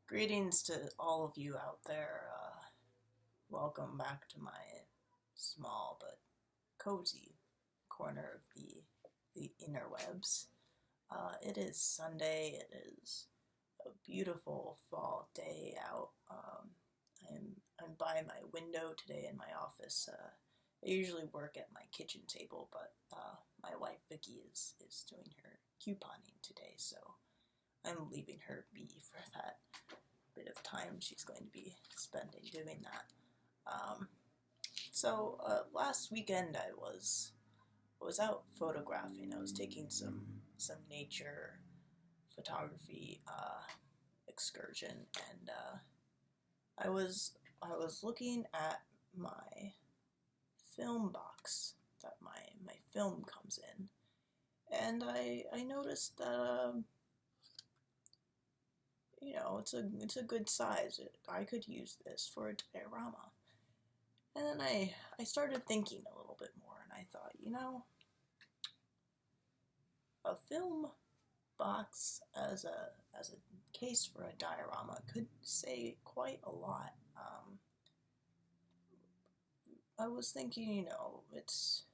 Greetings to all of you out there. Welcome back to my small but cozy corner of the interwebs. It is Sunday. It is a beautiful fall day out. I'm by my window today in my office. I usually work at my kitchen table, but my wife Vicky is doing her couponing today, so I'm leaving her be for that bit of time she's going to be spending doing that. Last weekend I was out photographing. I was taking some nature photography excursion, and I was looking at my film box that my film comes in, and I noticed that it's a good size. I could use this for a diorama. And then I started thinking a little bit more, and I thought, a film box as a case for a diorama could say quite a lot. I was thinking, it's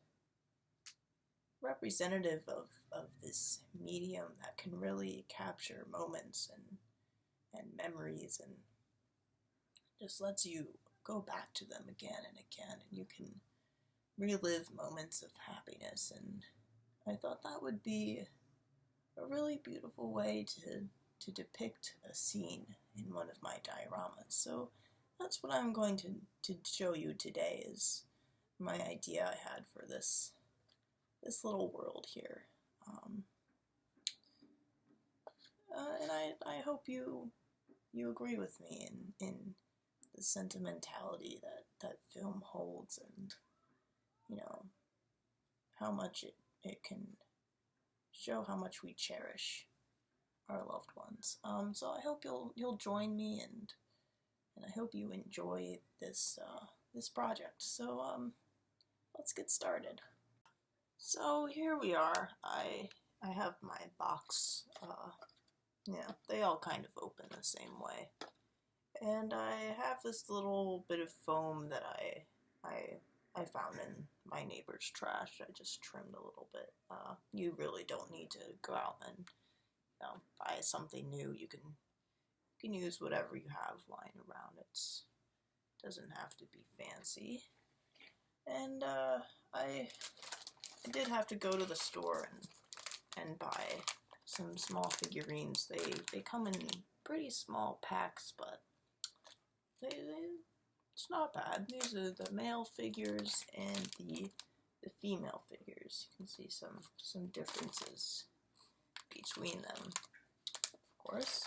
representative of this medium that can really capture moments and memories, and just lets you go back to them again and again, and you can relive moments of happiness. And I thought that would be a really beautiful way to depict a scene in one of my dioramas. So that's what I'm going to show you today, is my idea I had for this little world here. And I hope you agree with me in the sentimentality that film holds, and how much it can show how much we cherish our loved ones. So I hope you'll join me, and I hope you enjoy this project. So let's get started. So here we are. I have my box. They all kind of open the same way. And I have this little bit of foam that I found in my neighbor's trash. I just trimmed a little bit. You really don't need to go out and buy something new. You can use whatever you have lying around. It doesn't have to be fancy. And I did have to go to the store and buy some small figurines. They come in pretty small packs, but it's not bad. These are the male figures and the female figures. You can see some differences between them, of course.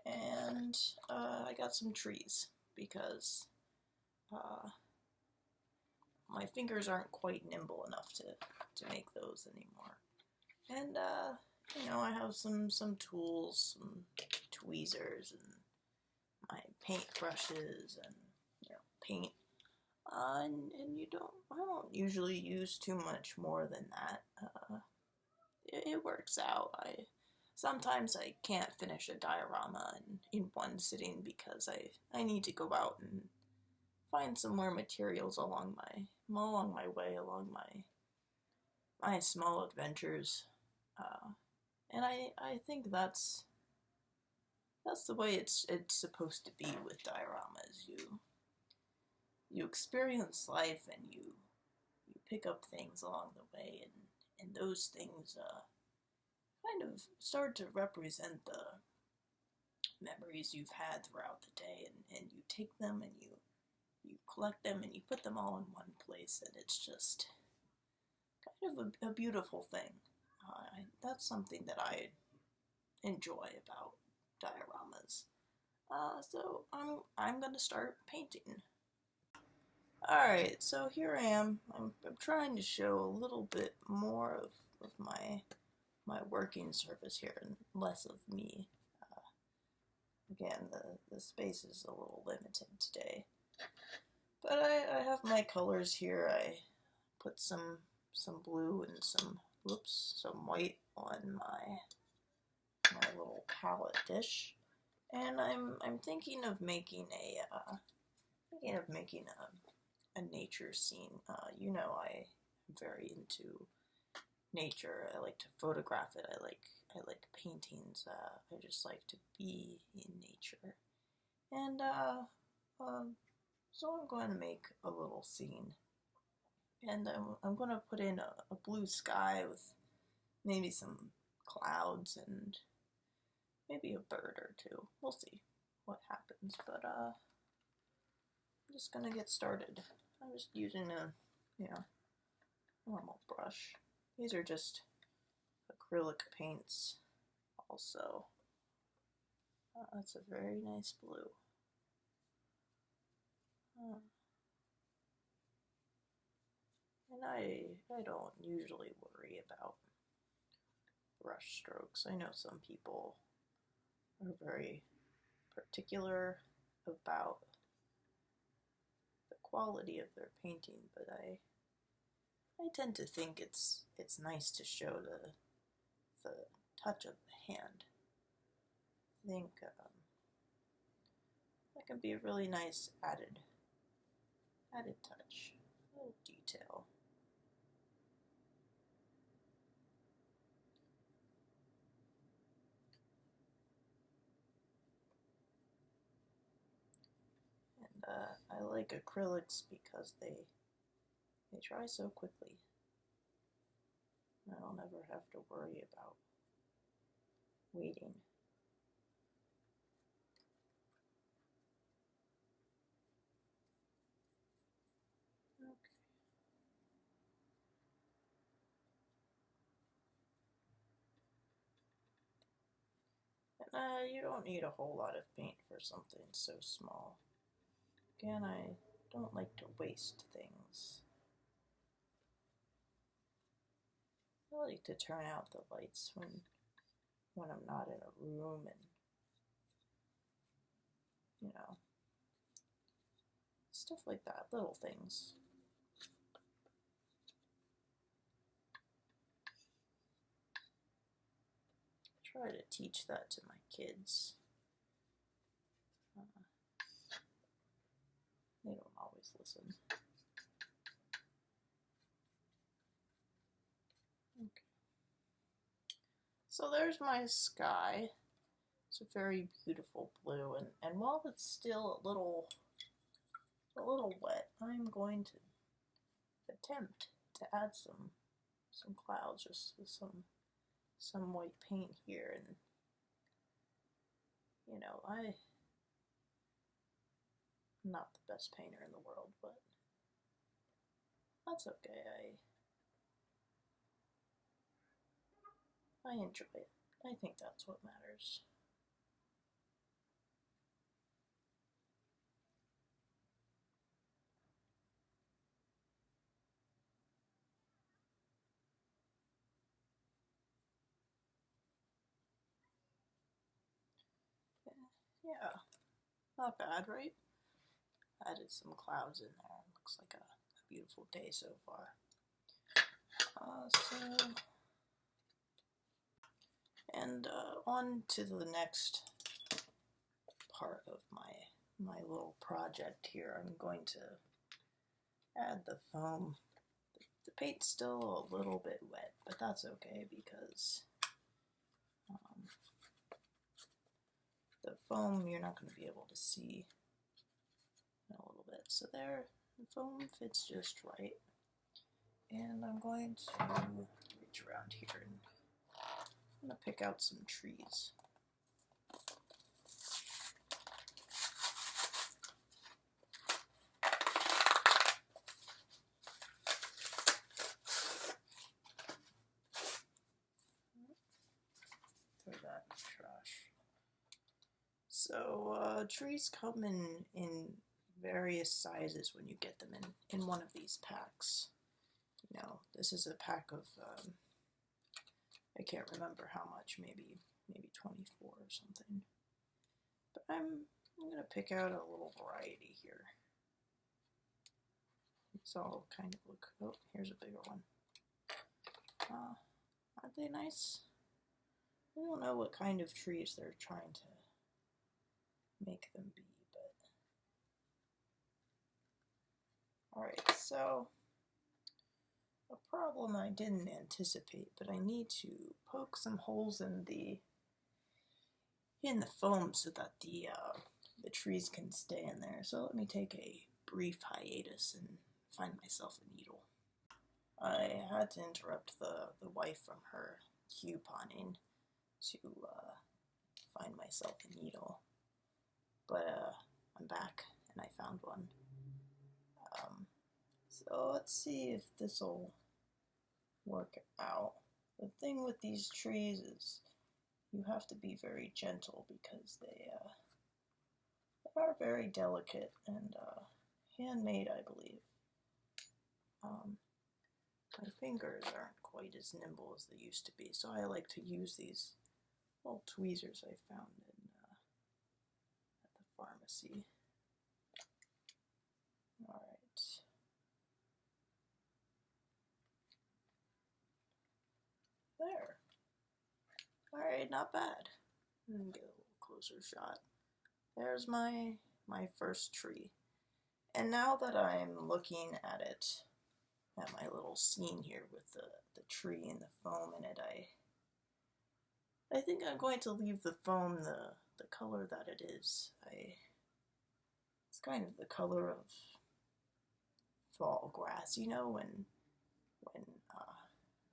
And I got some trees because my fingers aren't quite nimble enough to make those anymore. And I have some tools, some tweezers, and my paint brushes, and paint. And I don't usually use too much more than that. It works out. Sometimes I can't finish a diorama in one sitting because I need to go out and find some more materials along my way, along my small adventures. And I think that's the way it's supposed to be with dioramas. You experience life, and you pick up things along the way, and those things kind of start to represent the memories you've had throughout the day, and you take them and you collect them and you put them all in one place, and it's just kind of a beautiful thing. That's something that I enjoy about dioramas. So I'm gonna start painting. Alright, so here I am. I'm trying to show a little bit more of my working surface here, and less of me. Again, the space is a little limited today. But I have my colors here. I put some blue and some white on my little palette dish. And I'm thinking of making a nature scene. You know, I'm very into nature. I like to photograph it. I like paintings. I just like to be in nature. And so I'm going to make a little scene. And I'm going to put in a blue sky with maybe some clouds and maybe a bird or two. We'll see what happens. But I'm just going to get started. I'm just using a, normal brush. These are just acrylic paints also. That's a very nice blue. And I don't usually worry about brush strokes. I know some people are very particular about the quality of their painting, but I tend to think it's nice to show the touch of the hand. I think that can be a really nice added touch, a little detail. And I like acrylics because they dry so quickly. I don't ever have to worry about waiting. You don't need a whole lot of paint for something so small. Again, I don't like to waste things. I like to turn out the lights when I'm not in a room and, stuff like that, little things. I try to teach that to my kids. They don't always listen. Okay. So there's my sky. It's a very beautiful blue, and while it's still a little wet, I'm going to attempt to add some clouds, just with some white paint here, and I'm not the best painter in the world, but that's okay. I enjoy it. I think that's what matters. Yeah, not bad, right? Added some clouds in there. Looks like a beautiful day so far. On to the next part of my little project here. I'm going to add the foam. The paint's still a little bit wet, but that's okay because the foam you're not going to be able to see in a little bit. So there, the foam fits just right. And I'm going to reach around here and I'm going to pick out some trees. Throw that in the trash. So trees come in various sizes when you get them in one of these packs. This is a pack of I can't remember how much, maybe 24 or something. But I'm gonna pick out a little variety here. These all kind of look. Oh, here's a bigger one. Aren't they nice? I don't know what kind of trees they're trying make them be, but alright, so a problem I didn't anticipate, but I need to poke some holes in the foam so that the trees can stay in there. So let me take a brief hiatus and find myself a needle. I had to interrupt the wife from her couponing to find myself a needle, but I'm back and I found one. So let's see if this will work out. The thing with these trees is you have to be very gentle because they are very delicate and handmade, I believe. My fingers aren't quite as nimble as they used to be, so I like to use these little tweezers I found at the pharmacy. Alright. There. Alright, not bad. Get a little closer shot. There's my first tree. And now that I'm looking at it, at my little scene here with the tree and the foam in it, I think I'm going to leave the foam the color that it is. It's kind of the color of fall grass, you know, when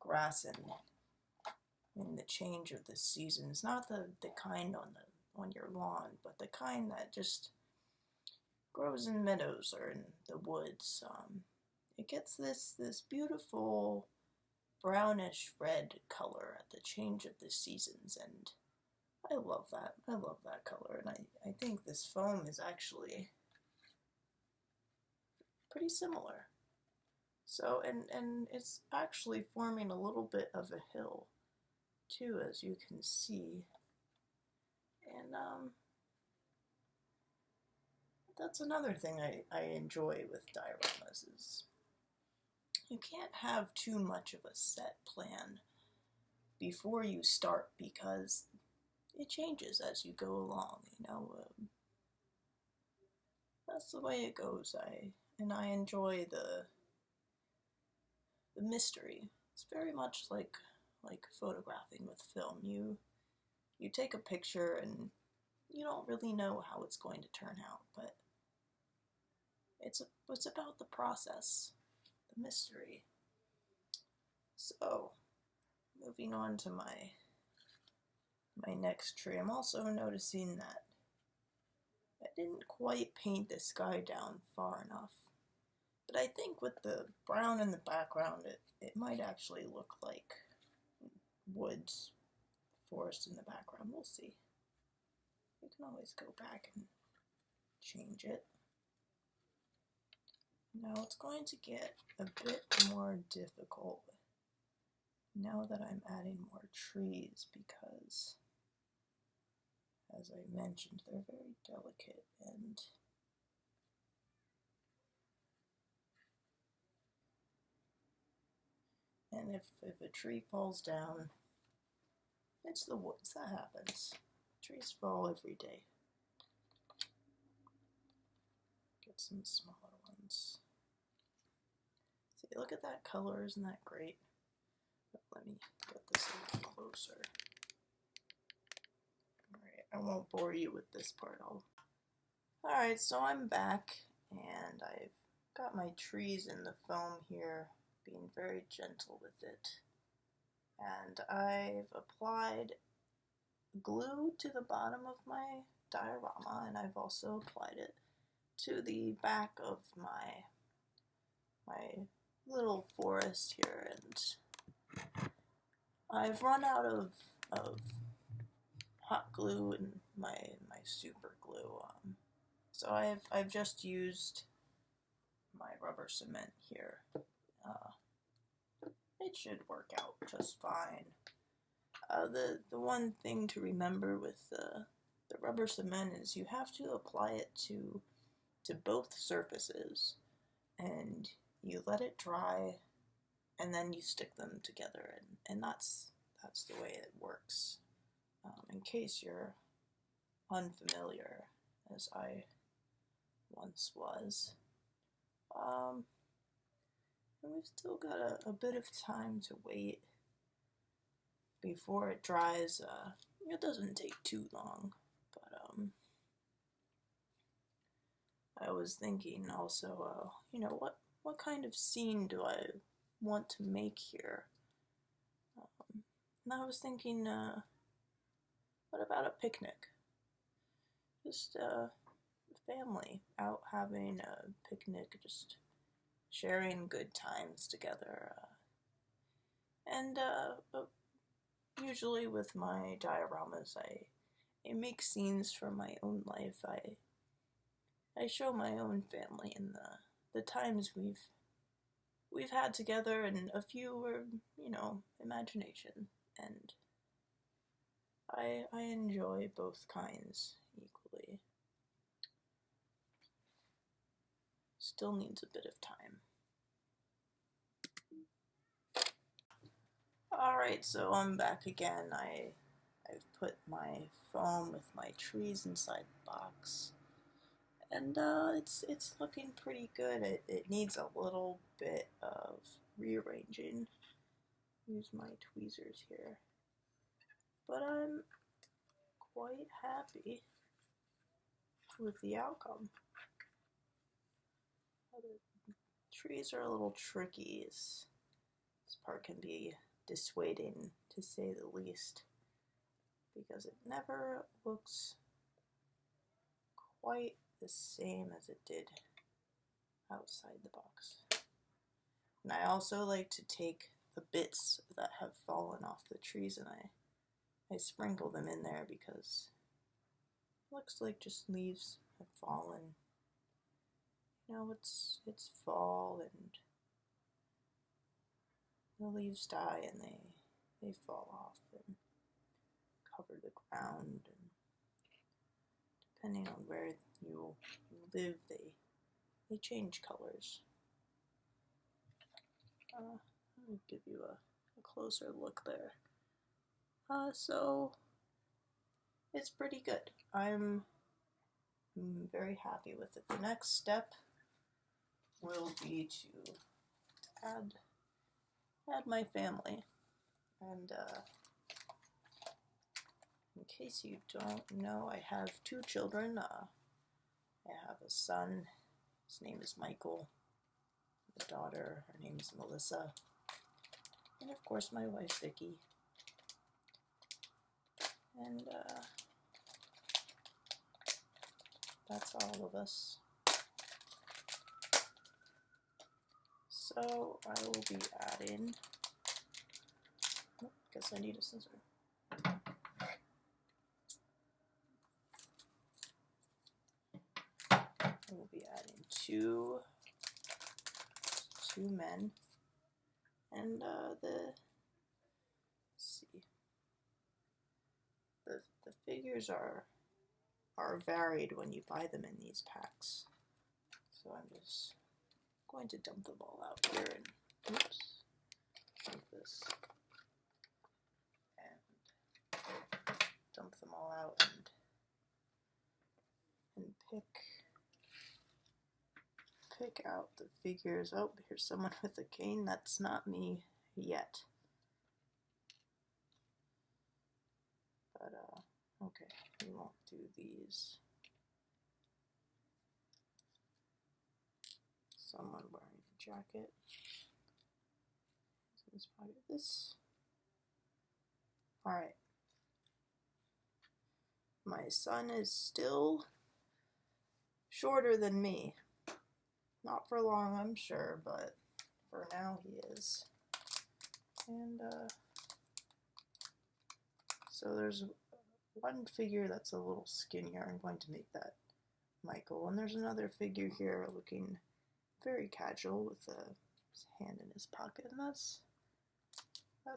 grass in the change of the seasons, not the kind on your lawn, but the kind that just grows in meadows or in the woods. It gets this beautiful brownish red color at the change of the seasons, and I love that. I love that color, and I think this foam is actually pretty similar. So, and it's actually forming a little bit of a hill too, as you can see. And that's another thing I enjoy with dioramas is you can't have too much of a set plan before you start because it changes as you go along, you know. That's the way it goes. I enjoy the mystery. It's very much like photographing with film. You take a picture and you don't really know how it's going to turn out, but it's about the process, the mystery. So, moving on to my next tree, I'm also noticing that I didn't quite paint the sky down far enough. But I think with the brown in the background, it might actually look like woods, forest in the background. We'll see. You can always go back and change it. Now it's going to get a bit more difficult now that I'm adding more trees because, as I mentioned, they're very delicate and if a tree falls down, it's the woods. That happens. Trees fall every day. Get some smaller ones. See, look at that color. Isn't that great? But let me get this a little closer. Alright, I won't bore you with this part. Alright, so I'm back, and I've got my trees in the foam here, being very gentle with it. And I've applied glue to the bottom of my diorama, and I've also applied it to the back of my little forest here, and I've run out of hot glue and my super glue, so I've just used my rubber cement here. It should work out just fine. The one thing to remember with the rubber cement is you have to apply it to both surfaces, and you let it dry, and then you stick them together, and that's the way it works. In case you're unfamiliar, as I once was. And we've still got a bit of time to wait before it dries. It doesn't take too long, but I was thinking also, what kind of scene do I want to make here? And I was thinking, what about a picnic? Just a family out having a picnic, just sharing good times together. And usually with my dioramas, I make scenes from my own life. I show my own family and the times we've had together, and a few were, imagination. And I enjoy both kinds equally. Still needs a bit of time. Alright, so I'm back again. I've put my foam with my trees inside the box. And it's looking pretty good. It needs a little bit of rearranging. Use my tweezers here. But I'm quite happy with the outcome. The trees are a little tricky. This part can be dissuading, to say the least, because it never looks quite the same as it did outside the box. And I also like to take the bits that have fallen off the trees and I sprinkle them in there, because it looks like just leaves have fallen. It's fall and the leaves die and they fall off and cover the ground, and depending on where you live, they change colors. Let me give you a closer look there. So it's pretty good. I'm very happy with it. The next step will be to add my family. And in case you don't know, I have 2 children. I have a son, his name is Michael, a daughter, her name is Melissa, and of course my wife Vicky. And that's all of us. So I will be adding, guess I need a scissor. I will be adding two men, and let's see, the figures are varied when you buy them in these packs. So I'm just going to dump them all out here and dump this and dump them all out and pick out the figures. Oh, here's someone with a cane. That's not me yet. But okay, we won't do these. Someone wearing a jacket. Is part of this. Alright. My son is still shorter than me. Not for long, I'm sure, but for now he is. And so there's one figure that's a little skinnier. I'm going to make that Michael. And there's another figure here looking very casual with his hand in his pocket, and that's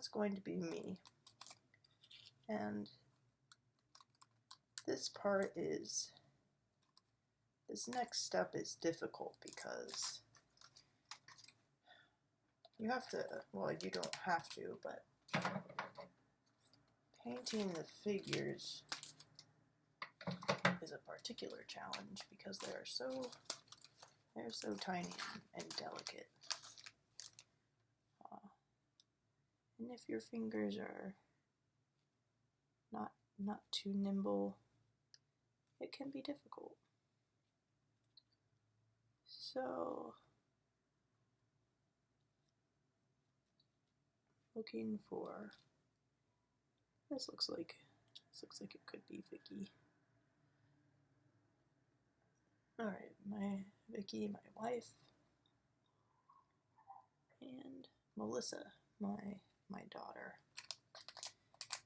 going to be me. And this next step is difficult because you have to, well, you don't have to, but painting the figures is a part particular challenge because they're so tiny and delicate. And if your fingers are not too nimble, it can be difficult. So, looking for, this looks like it could be Vicky. All right, my Vicky, my wife, and Melissa, my daughter.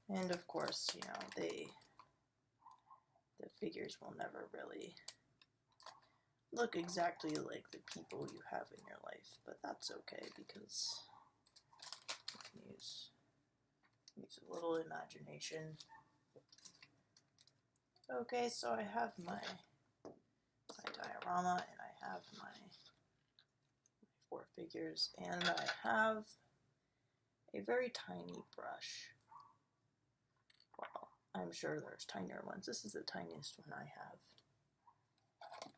And of course, you know, the figures will never really look exactly like the people you have in your life, but that's okay because you can use a little imagination. Okay, so I have my diorama, and I have my 4 figures, and I have a very tiny brush. Well, I'm sure there's tinier ones. This is the tiniest one I have.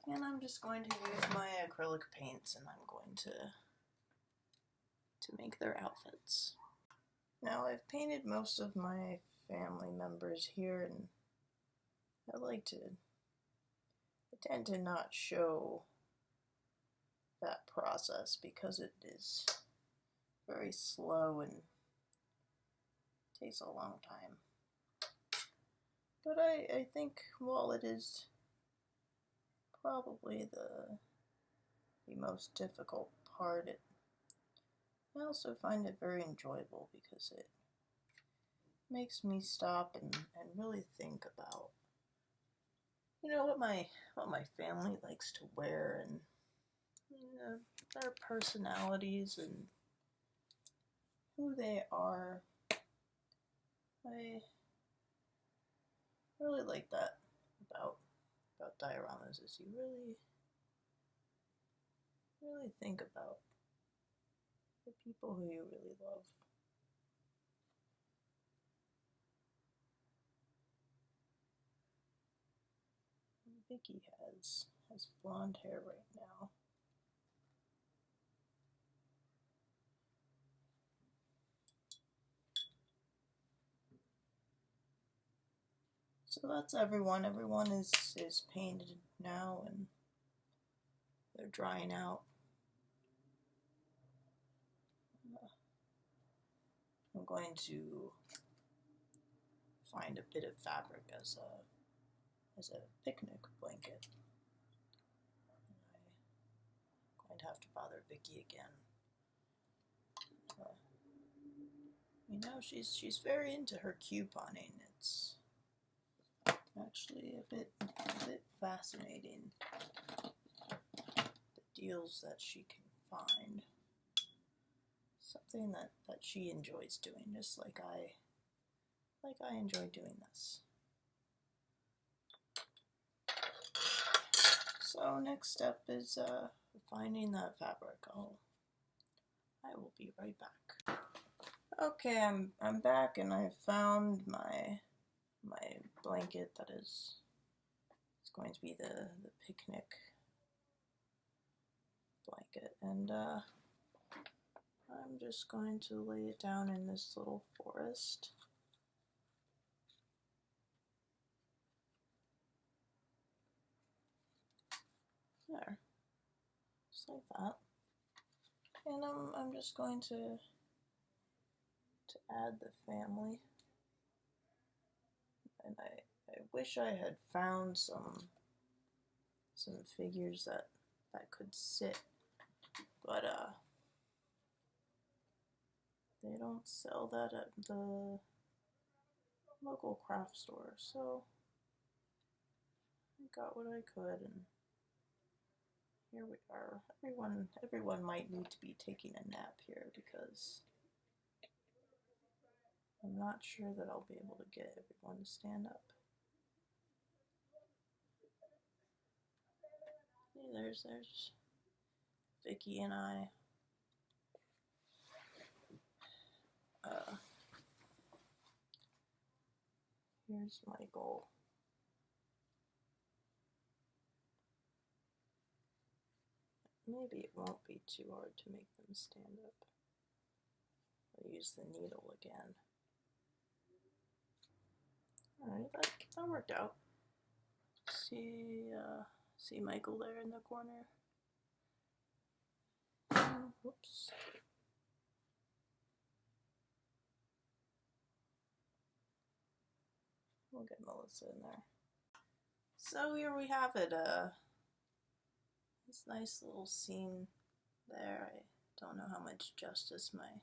And I'm just going to use my acrylic paints, and I'm going to make their outfits. Now, I've painted most of my family members here, and I tend to not show that process because it is very slow and takes a long time. But I think while it is probably the most difficult part, I also find it very enjoyable because it makes me stop and really think about, you know, what my family likes to wear, and you know, their personalities and who they are. I really like that about dioramas, is you really think about the people who you really love. Vicky has blonde hair right now. So that's everyone. Everyone is painted now, and they're drying out. I'm going to find a bit of fabric as a picnic blanket. I'm going to have to bother Vicky again. You know, she's very into her couponing. It's actually a bit fascinating, the deals that she can find. Something that she enjoys doing, just like I enjoy doing this. So next step is finding that fabric. I will be right back. Okay, I'm back, and I found my blanket that is going to be the picnic blanket, and I'm just going to lay it down in this little forest. There, just like that. And I'm just going to add the family. And I wish I had found some figures that could sit, but they don't sell that at the local craft store, so I got what I could, and here we are. Everyone might need to be taking a nap here because I'm not sure that I'll be able to get everyone to stand up. Hey, there's Vicky and I. Here's Michael. maybe it won't be too hard to make them stand up. I'll use the needle again. Alright, that worked out. See Michael there in the corner? Whoops. We'll get Melissa in there. So here we have it, this nice little scene there. I don't know how much justice my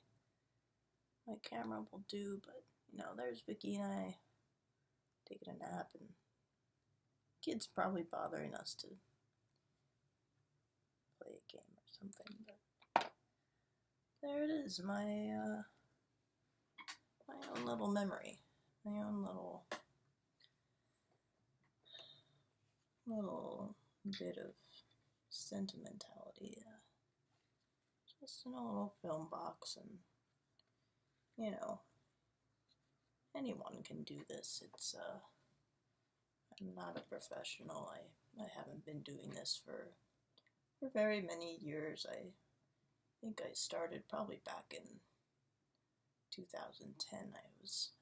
camera will do, but you know, there's Vicky and I taking a nap, and kids probably bothering us to play a game or something, but there it is, my own little memory, my own little bit of sentimentality, just in a little film box. And you know, anyone can do this. It's I'm not a professional. I haven't been doing this for very many years. I think I started probably back in 2010.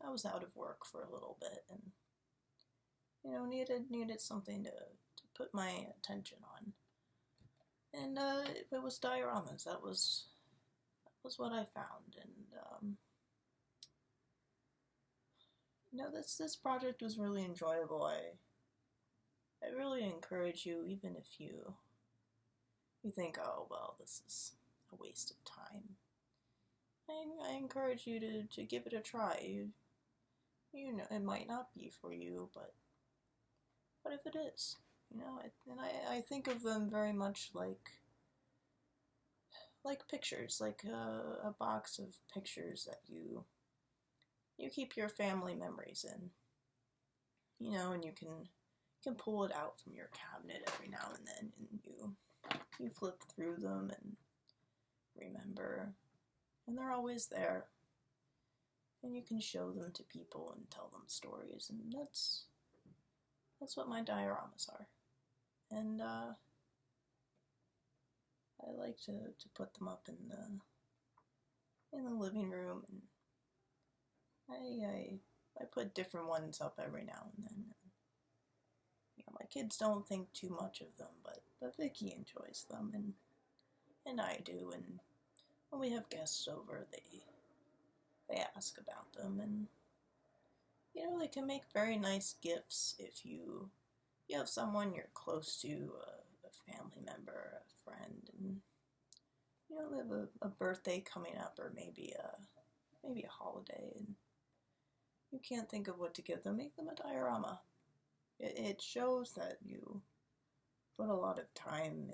I was out of work for a little bit, and you know, needed something to put my attention on. And it was dioramas. That was what I found. And you know, this project was really enjoyable. I really encourage you, even if you think, oh well, this is a waste of time. I encourage you to give it a try. You know, it might not be for you, but what if it is? You know, and I think of them very much like pictures, like a box of pictures that you keep your family memories in. You know, and you can pull it out from your cabinet every now and then, and you flip through them and remember, and they're always there, and you can show them to people and tell them stories, and that's what my dioramas are. And I like to put them up in the living room, and I put different ones up every now and then. You know, my kids don't think too much of them, but Vicky enjoys them, and I do. And when we have guests over, they ask about them, and you know, they can make very nice gifts if you have someone you're close to, a family member, a friend, and you know, they have a birthday coming up, or maybe a holiday, and you can't think of what to give them. Make them a diorama. It shows that you put a lot of time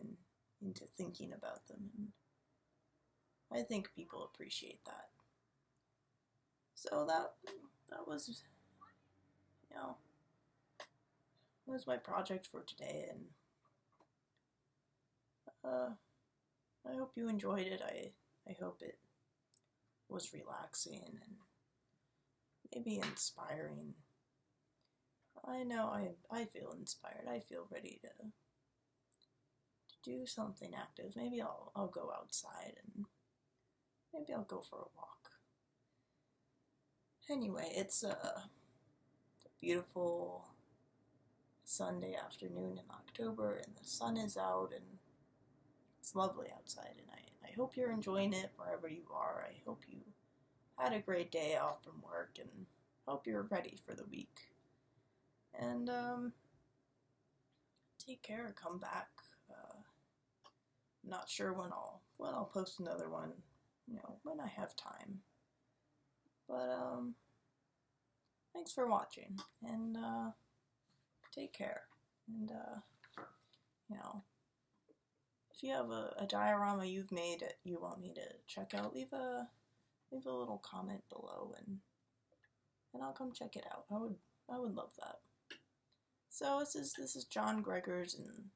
into thinking about them, and I think people appreciate that. So that was, you know, was my project for today, and I hope you enjoyed it. I hope it was relaxing and maybe inspiring. I know I feel inspired. I feel ready to do something active. Maybe I'll go outside, and maybe I'll go for a walk. Anyway, it's a beautiful Sunday afternoon in October, and the sun is out, and it's lovely outside, and I hope you're enjoying it wherever you are. I hope you had a great day off from work, and hope you're ready for the week. And take care. Come back. I'm not sure when I'll post another one. You know, when I have time. But thanks for watching, and take care. And you know, if you have a diorama you've made that you want me to check out, leave a little comment below, and I'll come check it out. I would love that. So this is John Gregors, and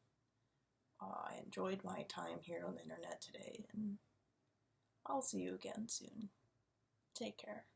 I enjoyed my time here on the internet today, and I'll see you again soon. Take care.